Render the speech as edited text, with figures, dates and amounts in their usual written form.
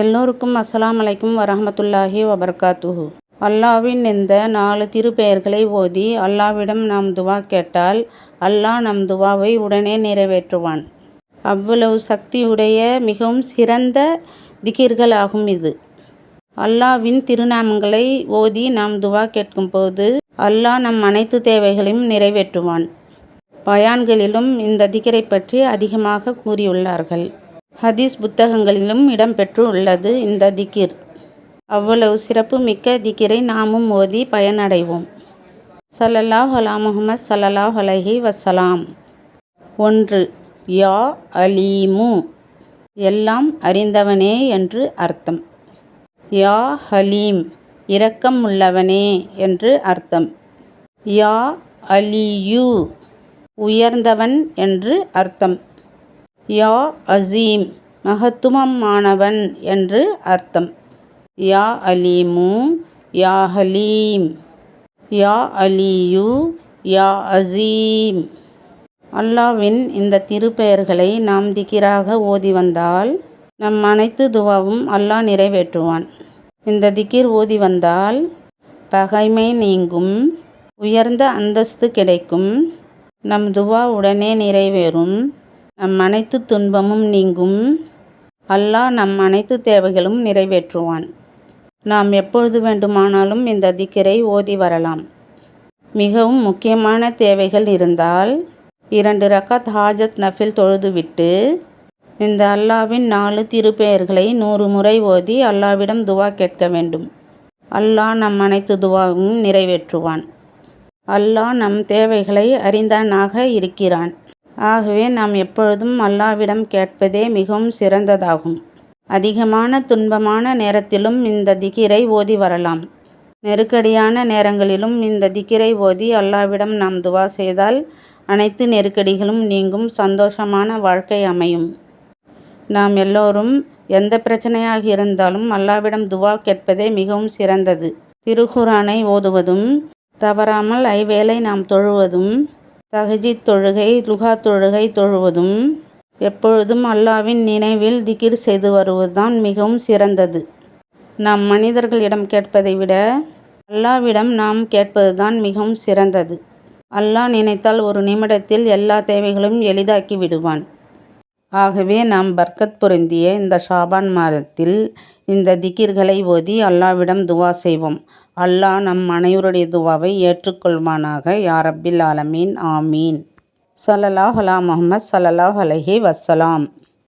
எல்லோருக்கும் அஸ்ஸலாமு அலைக்கும் வரஹ்மத்துல்லாஹி வபரகாத்துஹு. அல்லாஹ்வின் இந்த 4 திருப்பெயர்களை ஓதி அல்லாஹ்விடம் நாம் துவா கேட்டால் அல்லாஹ் நம் துவாவை உடனே நிறைவேற்றுவான். அவ்வளவு சக்தியுடைய மிகவும் சிறந்த திக்ர்கள் ஆகும் இது. அல்லாஹ்வின் திருநாமங்களை ஓதி நாம் துவா கேட்கும் போது அல்லாஹ் நம் அனைத்து தேவைகளையும் நிறைவேற்றுவான். பயான்களிலும் இந்த திக்ரை பற்றி அதிகமாக கூறியுள்ளார்கள். ஹதீஸ் புத்தகங்களிலும் இடம்பெற்று உள்ளது இந்த திக்ர். அவ்வளவு சிறப்பு மிக்க திக்ரை நாமும் ஓதி பயனடைவோம். ஸல்லல்லாஹு அலா முஹம்மது ஸல்லல்லாஹு அலைஹி வஸலாம். 1. யா அலீமு, எல்லாம் அறிந்தவனே என்று அர்த்தம். யா ஹலீம், இரக்கம் உள்ளவனே என்று அர்த்தம். யா அலியு, உயர்ந்தவன் என்று அர்த்தம். யா அசீம், மகத்துவமானவன் என்று அர்த்தம். யா அலீமு, யா ஹலீம், யா அலியு, யா அசீம். அல்லாஹ்வின் இந்த திருப்பெயர்களை நாம் திக்ராக ஓதி வந்தால் நம் அனைத்து துவாவும் அல்லாஹ் நிறைவேற்றுவான். இந்த திக்ர் ஓதி வந்தால் பகைமை நீங்கும், உயர்ந்த அந்தஸ்து கிடைக்கும், நம் துவா உடனே நிறைவேறும், நம் அனைத்து துன்பமும் நீங்கும், அல்லாஹ் நம் அனைத்து தேவைகளும் நிறைவேற்றுவான். நாம் எப்பொழுது வேண்டுமானாலும் இந்த திக்ரை ஓதி வரலாம். மிகவும் முக்கியமான தேவைகள் இருந்தால் 2 ரக்காத் ஹாஜத் நஃபில் தொழுதுவிட்டு இந்த அல்லாஹ்வின் 4 திருப்பெயர்களை 100 முறை ஓதி அல்லாஹ்விடம் துவா கேட்க வேண்டும். அல்லாஹ் நம் அனைத்து துவாவும் நிறைவேற்றுவான். அல்லாஹ் நம் தேவைகளை அறிந்தவனாக இருக்கிறான். ஆகவே நாம் எப்பொழுதும் அல்லாஹ்விடம் கேட்பதே மிகவும் சிறந்ததாகும். அதிகமான துன்பமான நேரத்திலும் இந்த திக்ரை ஓதி வரலாம். நெருக்கடியான நேரங்களிலும் இந்த திக்ரை ஓதி அல்லாஹ்விடம் நாம் துவா செய்தால் அனைத்து நெருக்கடிகளும் நீங்கும், சந்தோஷமான வாழ்க்கை அமையும். நாம் எல்லோரும் எந்த பிரச்சனையாக இருந்தாலும் அல்லாஹ்விடம் துவா கேட்பதே மிகவும் சிறந்தது. திருக்குர்ஆனை ஓதுவதும், தவறாமல் 5 வேளை நாம் தொழுவதும், தஹஜ்ஜுத் தொழுகை, லுஹா தொழுகை தொழுவதும், எப்பொழுதும் அல்லாஹ்வின் நினைவில் திக்ர் செய்து வருவதுதான் மிகவும் சிறந்தது. நாம் மனிதர்களிடம் கேட்பதை விட அல்லாஹ்விடம் நாம் கேட்பதுதான் மிகவும் சிறந்தது. அல்லாஹ் நினைத்தால் ஒரு நிமிடத்தில் எல்லா தேவைகளையும் எளிதாக்கி விடுவான். ஆகவே நாம் பர்க்கத் பொருந்திய இந்த ஷாபான் மாதத்தில் இந்த திக்ர்களை ஓதி அல்லாஹ்விடம் துவா செய்வோம். அல்லாஹ் நம் அனைவருடைய துவாவை ஏற்றுக்கொள்வானாக. யா ரப்பில் ஆலமீன். ஆமீன். ஸல்லல்லாஹு அலா முஹம்மது ஸல்லல்லாஹு அலைஹி வஸலாம்.